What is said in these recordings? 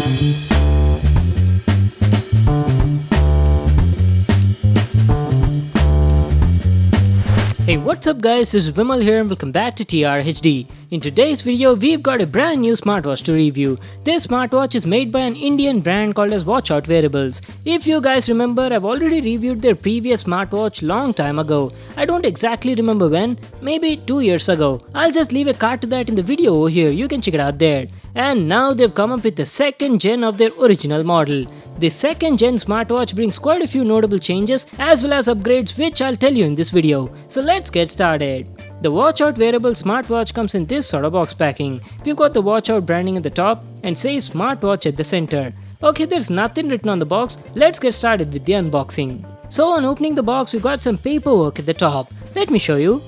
Hey, what's up guys, this is Vimal here and welcome back to TRHD. In today's video, we've got a brand new smartwatch to review. This smartwatch is made by an Indian brand called as Watchout Wearables. If you guys remember, I've already reviewed their previous smartwatch long time ago. I don't exactly remember when, maybe 2 years ago. I'll just leave a card to that in the video over here, you can check it out there. And now they've come up with the second gen of their original model. The second gen smartwatch brings quite a few notable changes as well as upgrades which I'll tell you in this video. So let's get started. The Watchout wearable smartwatch comes in this sort of box packing. We've got the Watchout branding at the top and says smartwatch at the center. Okay, there's nothing written on the box, let's get started with the unboxing. So on opening the box, we've got some paperwork at the top. Let me show you.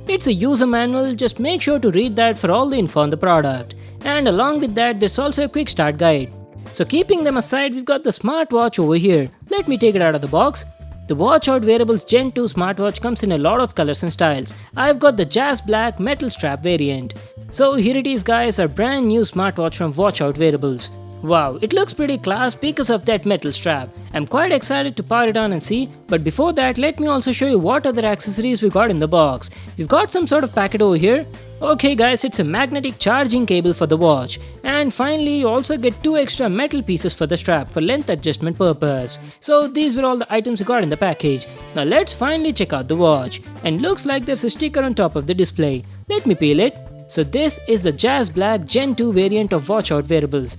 It's a user manual, just make sure to read that for all the info on the product. And along with that, there's also a quick start guide. So keeping them aside, we've got the smartwatch over here. Let me take it out of the box. The Watchout Wearables Gen 2 Smartwatch comes in a lot of colors and styles. I've got the Jazz Black metal strap variant. So here it is guys, our brand new smartwatch from Watchout Wearables. Wow, it looks pretty class because of that metal strap. I'm quite excited to power it on and see, but before that let me also show you what other accessories we got in the box. We've got some sort of packet over here. Okay guys, it's a magnetic charging cable for the watch. And finally you also get 2 extra metal pieces for the strap for length adjustment purpose. So these were all the items we got in the package. Now let's finally check out the watch. And looks like there's a sticker on top of the display. Let me peel it. So this is the Jazz Black Gen 2 variant of Watchout Wearables.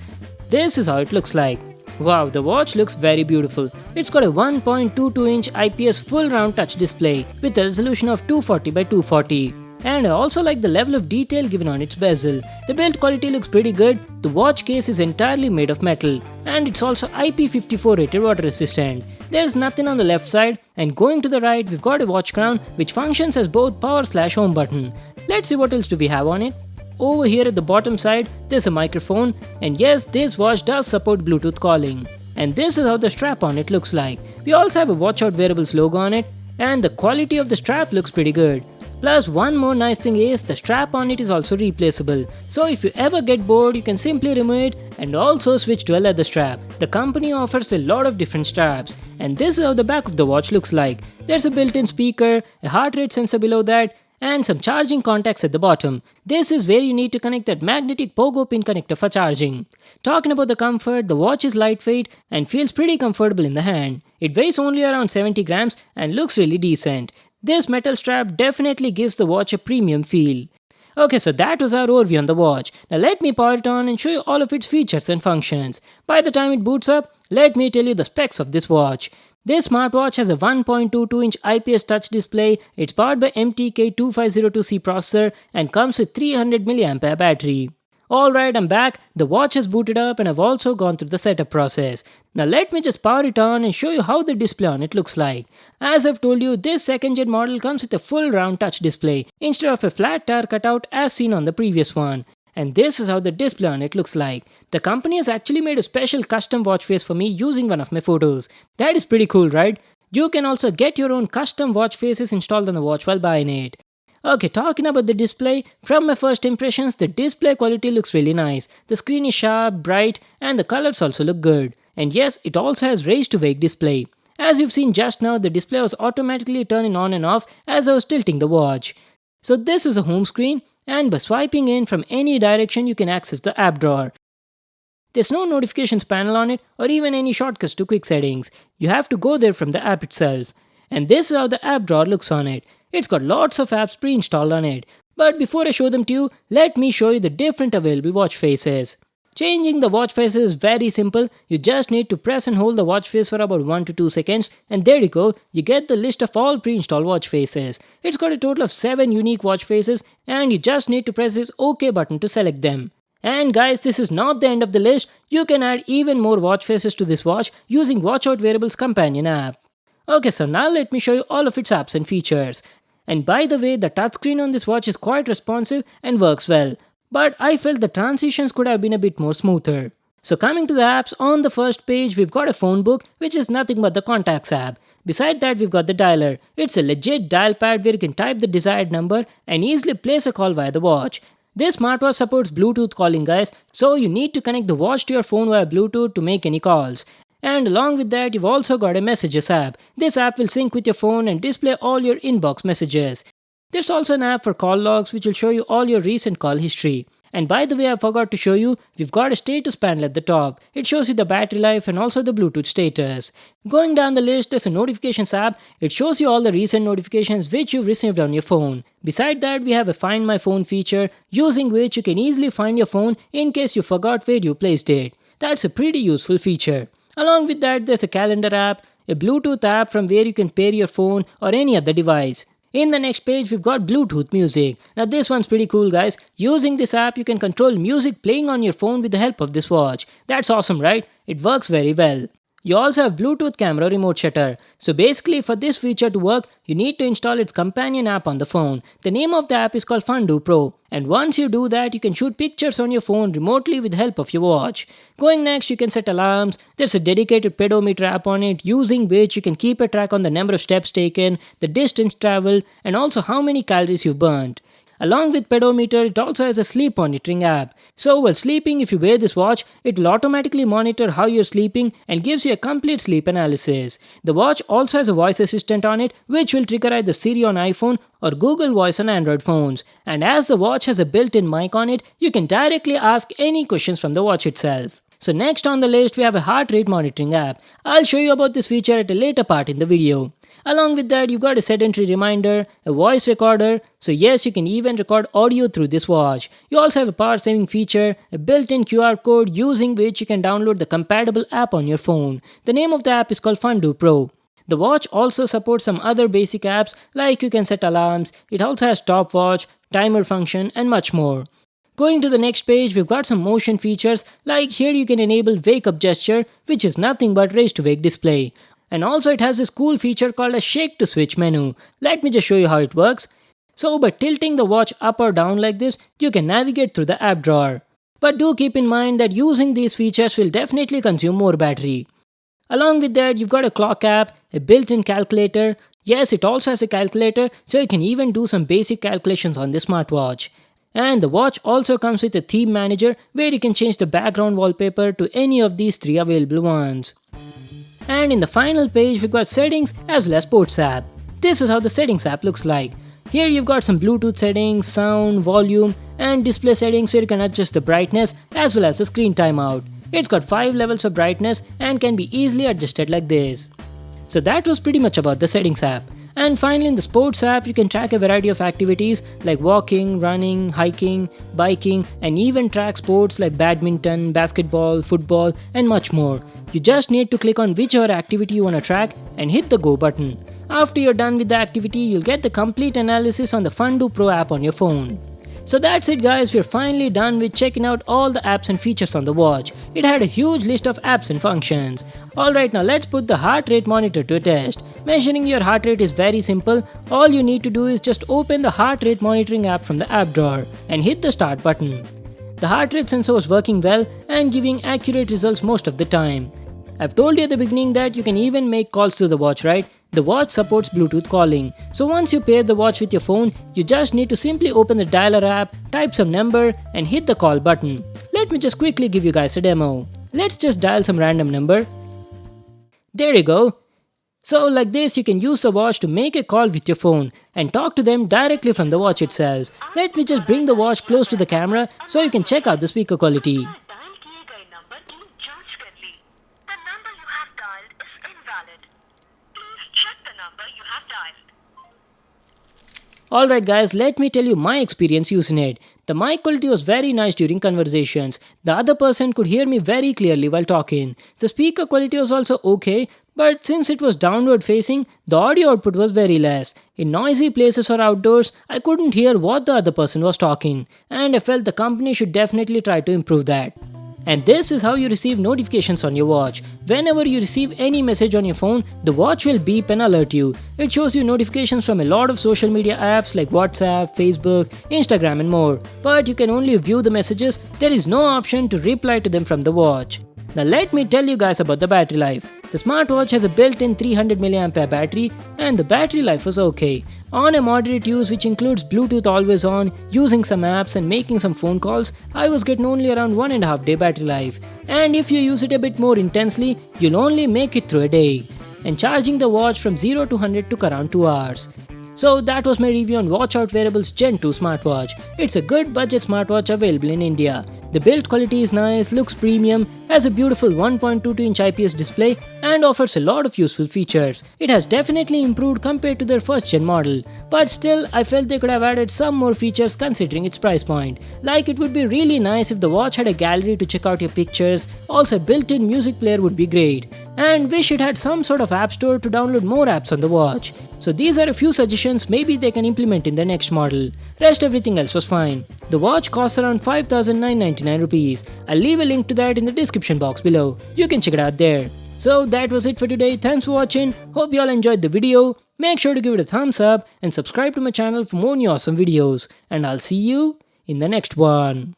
This is how it looks like. Wow, the watch looks very beautiful. It's got a 1.22-inch IPS full round touch display with a resolution of 240 by 240. And I also like the level of detail given on its bezel. The build quality looks pretty good. The watch case is entirely made of metal and it's also IP54 rated water resistant. There's nothing on the left side, and going to the right we've got a watch crown which functions as both power/home button. Let's see what else do we have on it. Over here at the bottom side, there's a microphone, and yes, this watch does support Bluetooth calling. And this is how the strap on it looks like. We also have a Watchout Wearables logo on it, and the quality of the strap looks pretty good. Plus one more nice thing is the strap on it is also replaceable. So if you ever get bored, you can simply remove it and also switch to a leather strap. The company offers a lot of different straps, and this is how the back of the watch looks like. There's a built-in speaker, a heart rate sensor below that, and some charging contacts at the bottom. This is where you need to connect that magnetic pogo pin connector for charging. Talking about the comfort, the watch is lightweight and feels pretty comfortable in the hand. It weighs only around 70 grams and looks really decent. This metal strap definitely gives the watch a premium feel. Okay, so that was our overview on the watch. Now let me power it on and show you all of its features and functions. By the time it boots up, let me tell you the specs of this watch. This smartwatch has a 1.22-inch IPS touch display, it's powered by MTK2502C processor and comes with 300 mAh battery. Alright, I'm back. The watch has booted up and I've also gone through the setup process. Now let me just power it on and show you how the display on it looks like. As I've told you, this second gen model comes with a full round touch display instead of a flat tire cutout as seen on the previous one. And this is how the display on it looks like. The company has actually made a special custom watch face for me using one of my photos. That is pretty cool, right? You can also get your own custom watch faces installed on the watch while buying it. Okay, talking about the display, from my first impressions, the display quality looks really nice. The screen is sharp, bright, and the colors also look good. And yes, it also has raise to wake display. As you've seen just now, the display was automatically turning on and off as I was tilting the watch. So this is a home screen, and by swiping in from any direction you can access the app drawer. There's no notifications panel on it or even any shortcuts to quick settings. You have to go there from the app itself. And this is how the app drawer looks on it. It's got lots of apps pre-installed on it. But before I show them to you, let me show you the different available watch faces. Changing the watch faces is very simple. You just need to press and hold the watch face for about 1 to 2 seconds, and there you go, you get the list of all pre-installed watch faces. It's got a total of 7 unique watch faces, and you just need to press this OK button to select them. And guys, this is not the end of the list. You can add even more watch faces to this watch using Watchout Wearables companion app. Okay, so now let me show you all of its apps and features. And by the way, the touchscreen on this watch is quite responsive and works well. But I felt the transitions could have been a bit more smoother. So coming to the apps, on the first page we've got a phone book which is nothing but the contacts app. Beside that we've got the dialer. It's a legit dial pad where you can type the desired number and easily place a call via the watch. This smartwatch supports Bluetooth calling, guys, so you need to connect the watch to your phone via Bluetooth to make any calls. And along with that, you've also got a messages app. This app will sync with your phone and display all your inbox messages. There's also an app for call logs which will show you all your recent call history. And by the way, I forgot to show you, we've got a status panel at the top. It shows you the battery life and also the Bluetooth status. Going down the list, there's a notifications app. It shows you all the recent notifications which you've received on your phone. Beside that, we have a Find My Phone feature, using which you can easily find your phone in case you forgot where you placed it. That's a pretty useful feature. Along with that, there's a calendar app, a Bluetooth app from where you can pair your phone or any other device. In the next page, we've got Bluetooth music. Now this one's pretty cool, guys. Using this app, you can control music playing on your phone with the help of this watch. That's awesome, right? It works very well. You also have Bluetooth camera remote shutter. So basically, for this feature to work, you need to install its companion app on the phone. The name of the app is called Fundu Pro. And once you do that, you can shoot pictures on your phone remotely with the help of your watch. Going next, you can set alarms. There's a dedicated pedometer app on it, using which you can keep a track on the number of steps taken, the distance traveled, and also how many calories you burnt. Along with pedometer, it also has a sleep monitoring app. So while sleeping, if you wear this watch, it will automatically monitor how you're sleeping and gives you a complete sleep analysis. The watch also has a voice assistant on it, which will trigger either Siri on iPhone or Google Voice on Android phones. And as the watch has a built-in mic on it, you can directly ask any questions from the watch itself. So next on the list, we have a heart rate monitoring app. I'll show you about this feature at a later part in the video. Along with that, you've got a sedentary reminder, a voice recorder, so yes, you can even record audio through this watch. You also have a power saving feature, a built-in QR code using which you can download the compatible app on your phone. The name of the app is called Fundu Pro. The watch also supports some other basic apps like you can set alarms, it also has stopwatch, timer function and much more. Going to the next page, we've got some motion features like here you can enable wake up gesture, which is nothing but raise to wake display. And also it has this cool feature called a shake to switch menu. Let me just show you how it works. So by tilting the watch up or down like this, you can navigate through the app drawer. But do keep in mind that using these features will definitely consume more battery. Along with that, you've got a clock app, a built-in calculator. Yes, it also has a calculator, so you can even do some basic calculations on the smartwatch. And the watch also comes with a theme manager where you can change the background wallpaper to any of these three available ones. And in the final page, we've got settings as well as sports app. This is how the settings app looks like. Here you've got some Bluetooth settings, sound, volume, and display settings where you can adjust the brightness as well as the screen timeout. It's got 5 levels of brightness and can be easily adjusted like this. So that was pretty much about the settings app. And finally, in the sports app, you can track a variety of activities like walking, running, hiking, biking, and even track sports like badminton, basketball, football, and much more. You just need to click on whichever activity you want to track and hit the go button. After you're done with the activity, you'll get the complete analysis on the Fundu Pro app on your phone. So that's it, guys, we're finally done with checking out all the apps and features on the watch. It had a huge list of apps and functions. Alright, now let's put the heart rate monitor to a test. Measuring your heart rate is very simple. All you need to do is just open the heart rate monitoring app from the app drawer and hit the start button. The heart rate sensor was working well and giving accurate results most of the time. I've told you at the beginning that you can even make calls to the watch, right? The watch supports Bluetooth calling. So once you pair the watch with your phone, you just need to simply open the dialer app, type some number and hit the call button. Let me just quickly give you guys a demo. Let's just dial some random number. There you go. So like this, you can use the watch to make a call with your phone and talk to them directly from the watch itself. Let me just bring the watch close to the camera so you can check out the speaker quality. Alright guys, let me tell you my experience using it. The mic quality was very nice during conversations. The other person could hear me very clearly while talking. The speaker quality was also okay, but since it was downward facing, the audio output was very less. In noisy places or outdoors, I couldn't hear what the other person was talking, and I felt the company should definitely try to improve that. And this is how you receive notifications on your watch. Whenever you receive any message on your phone, the watch will beep and alert you. It shows you notifications from a lot of social media apps like WhatsApp, Facebook, Instagram and more. But you can only view the messages, there is no option to reply to them from the watch. Now let me tell you guys about the battery life. The smartwatch has a built-in 300 mAh battery and the battery life was okay. On a moderate use which includes Bluetooth always on, using some apps and making some phone calls, I was getting only around 1.5 day battery life. And if you use it a bit more intensely, you'll only make it through a day. And charging the watch from 0 to 100 took around 2 hours. So that was my review on Watchout Wearables Gen 2 Smartwatch. It's a good budget smartwatch available in India. The build quality is nice, looks premium, has a beautiful 1.22-inch IPS display and offers a lot of useful features. It has definitely improved compared to their first gen model, but still I felt they could have added some more features considering its price point. Like it would be really nice if the watch had a gallery to check out your pictures, also a built-in music player would be great. And wish it had some sort of app store to download more apps on the watch. So these are a few suggestions maybe they can implement in the next model. Rest everything else was fine. The watch costs around 5,999 rupees. I'll leave a link to that in the description box below. You can check it out there. So that was it for today. Thanks for watching. Hope you all enjoyed the video. Make sure to give it a thumbs up and subscribe to my channel for more new awesome videos. And I'll see you in the next one.